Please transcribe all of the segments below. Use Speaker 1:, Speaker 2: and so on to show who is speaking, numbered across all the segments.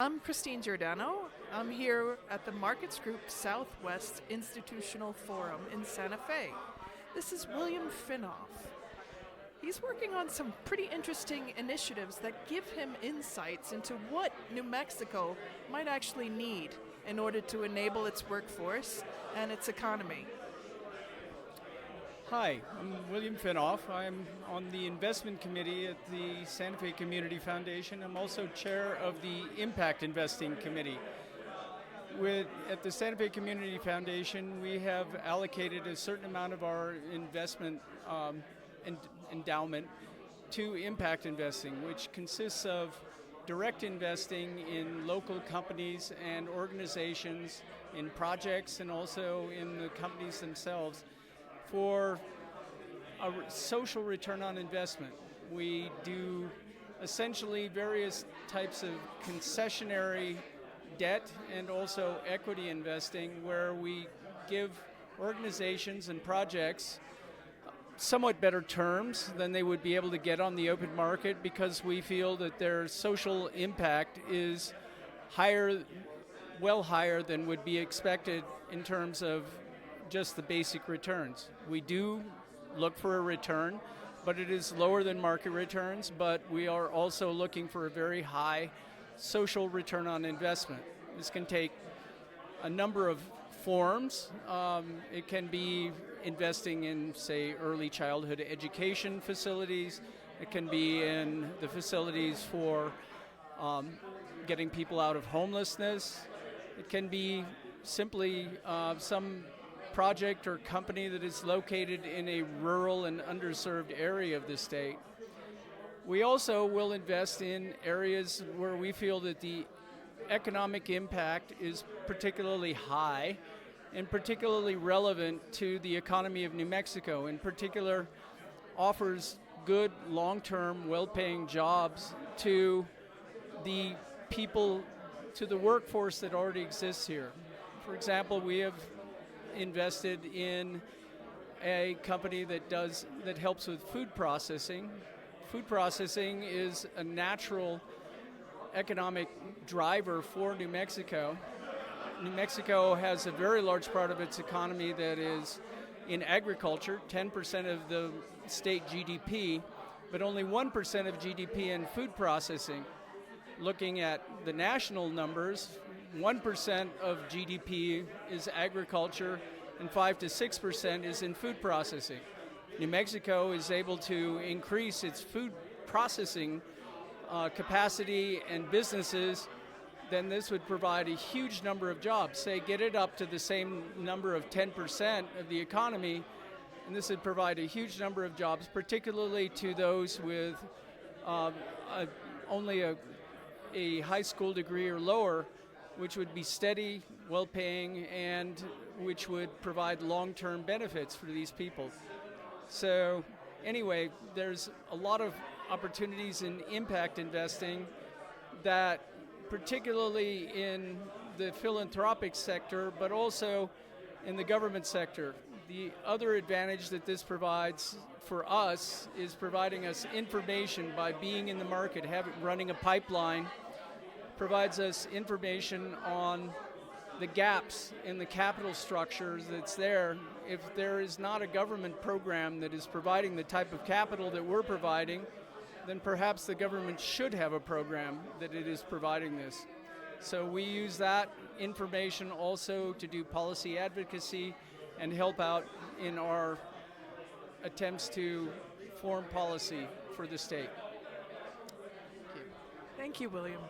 Speaker 1: I'm Christine Giordano. I'm here at the Markets Group Southwest Institutional Forum in Santa Fe. This is William Finnoff. He's working on some pretty interesting initiatives that give him insights into what New Mexico might actually need in order to enable its workforce and its economy.
Speaker 2: Hi, I'm William Finnoff. I'm on the investment committee at the Santa Fe Community Foundation. I'm also chair of the Impact Investing Committee. At the Santa Fe Community Foundation, we have allocated a certain amount of our investment endowment to impact investing, which consists of direct investing in local companies and organizations, in projects, and also in the companies themselves for a social return on investment. We do essentially various types of concessionary debt and also equity investing where we give organizations and projects somewhat better terms than they would be able to get on the open market because we feel that their social impact is higher, well higher than would be expected in terms of just the basic returns. We do look for a return, but it is lower than market returns, but we are also looking for a very high social return on investment. This can take a number of forms. It can be investing in, say, early childhood education facilities. It can be in the facilities for getting people out of homelessness. It can be simply some project or company that is located in a rural and underserved area of the state. We also will invest in areas where we feel that the economic impact is particularly high and particularly relevant to the economy of New Mexico. In particular, offers good, long-term, well-paying jobs to the people, to the workforce that already exists here. For example, we have invested in a company that helps with food processing. Food processing is a natural economic driver for New Mexico. New Mexico has a very large part of its economy that is in agriculture, 10% of the state GDP, but only 1% of GDP in food processing. Looking at the national numbers, 1% of GDP is agriculture and 5 to 6% is in food processing. New Mexico is able to increase its food processing capacity and businesses, then this would provide a huge number of jobs. Say, get it up to the same number of 10% of the economy, and this would provide a huge number of jobs, particularly to those with only a high school degree or lower, which would be steady, well-paying, and which would provide long-term benefits for these people. So anyway, there's a lot of opportunities in impact investing that, particularly in the philanthropic sector, but also in the government sector. The other advantage that this provides for us is providing us information by being in the market, running a pipeline, provides us information on the gaps in the capital structure that's there. If there is not a government program that is providing the type of capital that we're providing, then perhaps the government should have a program that it is providing this. So we use that information also to do policy advocacy and help out in our attempts to form policy for the state.
Speaker 1: Thank you, William.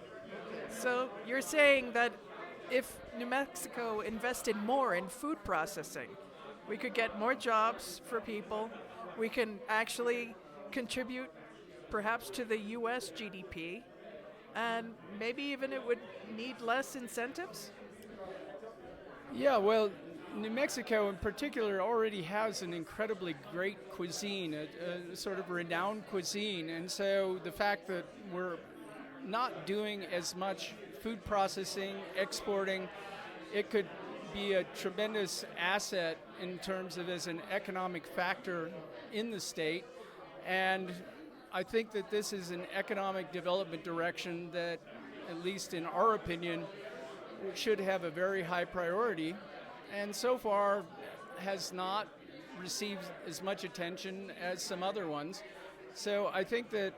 Speaker 1: So you're saying that if New Mexico invested more in food processing, we could get more jobs for people, we can actually contribute perhaps to the U.S. GDP, and maybe even it would need less incentives?
Speaker 2: Yeah, well, New Mexico in particular already has an incredibly great cuisine, a sort of renowned cuisine, and so the fact that we're not doing as much food processing, exporting, it could be a tremendous asset in terms of as an economic factor in the state. And I think that this is an economic development direction that at least in our opinion, should have a very high priority, and so far has not received as much attention as some other ones. So I think that,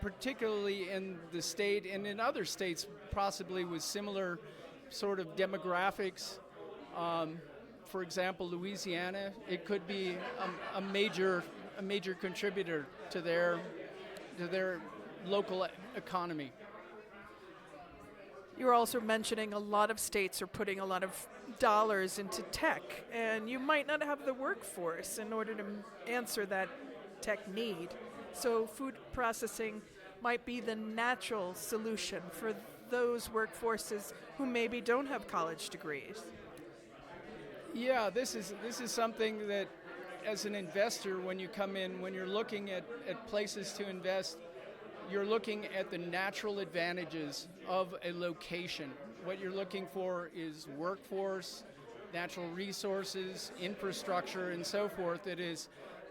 Speaker 2: particularly in the state and in other states, possibly with similar sort of demographics. For example, Louisiana, it could be a major contributor to their local economy.
Speaker 1: You're also mentioning a lot of states are putting a lot of dollars into tech, and you might not have the workforce in order to answer that tech need. So food processing might be the natural solution for those workforces who maybe don't have college degrees.
Speaker 2: Yeah, this is something that, as an investor, when you come in, when you're looking at places to invest, you're looking at the natural advantages of a location. What you're looking for is workforce, natural resources, infrastructure, and so forth that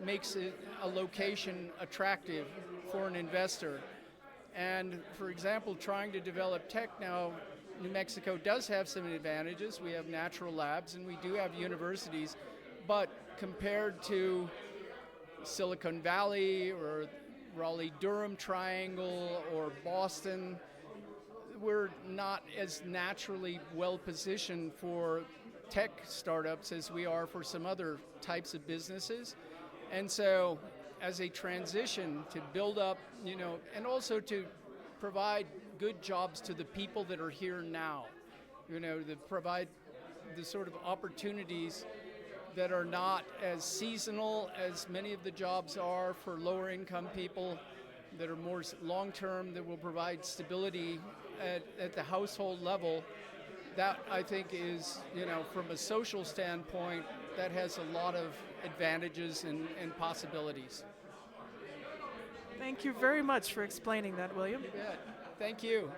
Speaker 2: makes it a location attractive for an investor. And for example, trying to develop tech now, New Mexico does have some advantages. We have natural labs and we do have universities, but compared to Silicon Valley or Raleigh-Durham Triangle or Boston, we're not as naturally well positioned for tech startups as we are for some other types of businesses. And so as a transition to build up, and also to provide good jobs to the people that are here now, to provide the sort of opportunities that are not as seasonal as many of the jobs are for lower income people, that are more long-term, that will provide stability at the household level. That, I think, is, from a social standpoint, that has a lot of advantages and possibilities.
Speaker 1: Thank you very much for explaining that, William.
Speaker 2: You bet. Thank you.